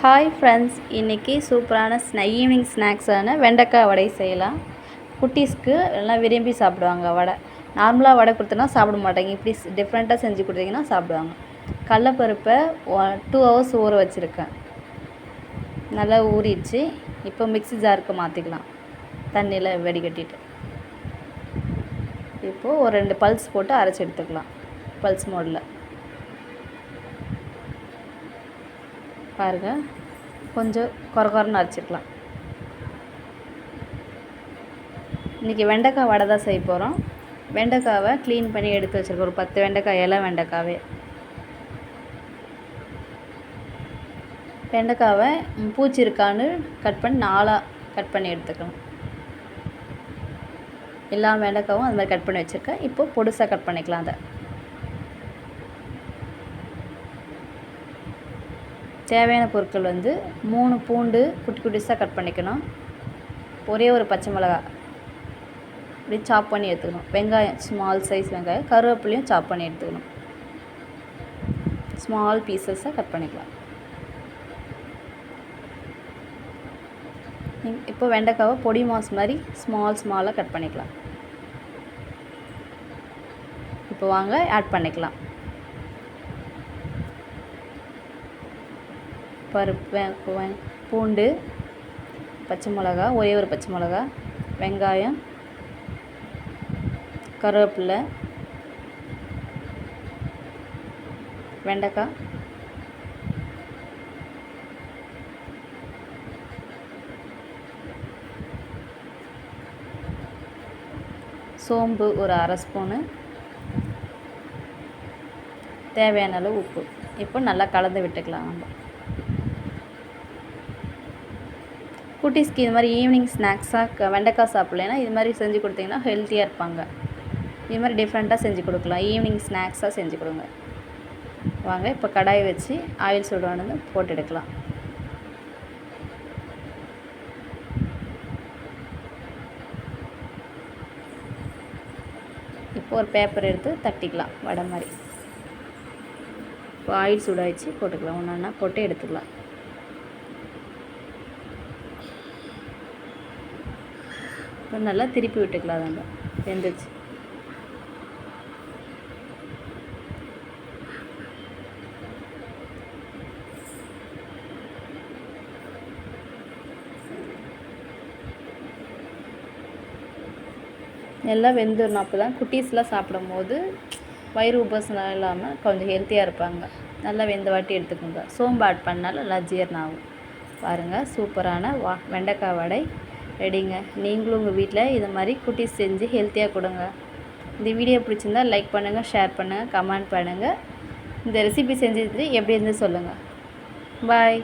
Hi friends, இன்றைக்கி சூப்பரான evening ஸ்நாக்ஸான வெண்டைக்காய் வடை செய்யலாம். குட்டீஸ்க்கு எல்லாம் விரும்பி சாப்பிடுவாங்க. வடை நார்மலாக வடை கொடுத்தோன்னா சாப்பிட மாட்டாங்க. இப்படி டிஃப்ரெண்ட்டாக செஞ்சு கொடுத்தீங்கன்னா சாப்பிடுவாங்க. கடலப்பருப்பை 2 ஹவர்ஸ் ஊற வச்சுருக்கேன். நல்லா ஊறிடுச்சு. இப்போ மிக்ஸி ஜாருக்கு மாற்றிக்கலாம். தண்ணியில் வடிகட்டிட்டு இப்போது ஒரு 2 பல்ஸ் போட்டு அரைச்சி எடுத்துக்கலாம். பல்ஸ் மோடில் பாருங்கள், கொஞ்சம் கொரன்னு அரைச்சிக்கலாம். இன்றைக்கி வெண்டைக்காய் வடை தான் செய்ய போகிறோம். வெண்டைக்காவை க்ளீன் பண்ணி எடுத்து வச்சுருக்கோம். ஒரு 10 வெண்டைக்காய், இலை வெண்டைக்காவே. வெண்டைக்காவை பூச்சி இருக்கான்னு கட் பண்ணி 4ஆக கட் பண்ணி எடுத்துக்கணும். எல்லா வெண்டைக்காவும் அது மாதிரி கட் பண்ணி வச்சுருக்கேன். இப்போது பொடுசாக கட் பண்ணிக்கலாம். அதை தேவையான பொருட்கள் 3 பூண்டு குட்டி குட்டிஸாக கட் பண்ணிக்கணும். ஒரே ஒரு பச்சை மிளகாய் இப்படி சாப் பண்ணி எடுத்துக்கணும். வெங்காயம் ஸ்மால் சைஸ் வெங்காயம், கருவேப்பிலையும் சாப் பண்ணி எடுத்துக்கணும். ஸ்மால் பீசஸாக கட் பண்ணிக்கலாம். இப்போ வெண்டைக்காவை பொடி மாஸ் மாதிரி ஸ்மாலாக கட் பண்ணிக்கலாம். இப்போ வாங்க ஆட் பண்ணிக்கலாம். பருப்பு, பூண்டு, பச்சை மிளகா, ஒரே ஒரு பச்சை மிளகா, வெங்காயம், கருவேப்பிலை, வெண்டைக்காய், சோம்பு ஒரு 1/2 ஸ்பூனு, தேவையான அளவு உப்பு. இப்போ நல்லா கலந்து விட்டுக்கலாம். நம்ம குட்டீஸ்க்கு இது மாதிரி ஈவினிங் ஸ்நாக்ஸாக வெண்டைக்காய் சாப்பிட்லைன்னா இது மாதிரி செஞ்சு கொடுத்தீங்கன்னா ஹெல்த்தியாக இருப்பாங்க. இது மாதிரி டிஃப்ரெண்ட்டாக செஞ்சு கொடுக்கலாம். ஈவினிங் ஸ்நாக்ஸாக செஞ்சு கொடுங்க. வாங்க இப்போ கடாய் வச்சு ஆயில் சூடானது போட்டு எடுக்கலாம். இப்போ ஒரு பேப்பர் எடுத்து தட்டிக்கலாம். வடை மாதிரி. இப்போ ஆயில் சூடாகிடுச்சு, போட்டுக்கலாம். ஒன்றா போட்டு எடுத்துக்கலாம். இப்போ நல்லா திருப்பி விட்டுக்கலாம். நம்ம வெந்துச்சு. நல்லா வெந்துடணும். அப்போ தான் குட்டீஸ்லாம் சாப்பிடும் போது வயிறு உபசனம் இல்லாமல் கொஞ்சம் ஹெல்த்தியாக இருப்பாங்க. நல்லா வெந்த வாட்டி எடுத்துக்கோங்க. சோம்பு ஆட் பண்ணாலும் நல்லா ஜீரணம் ஆகும். பாருங்கள், சூப்பரான வெண்டைக்காய் வடை ரெடிங்க. நீங்களும் உங்கள் வீட்டில் இது மாதிரி குட்டீஸ் செஞ்சு ஹெல்த்தியாக கொடுங்க. இந்த வீடியோ பிடிச்சிருந்தால் லைக் பண்ணுங்கள், ஷேர் பண்ணுங்கள், கமெண்ட் பண்ணுங்கள். இந்த ரெசிபி செஞ்சது எப்படி இருந்து சொல்லுங்கள். பாய்.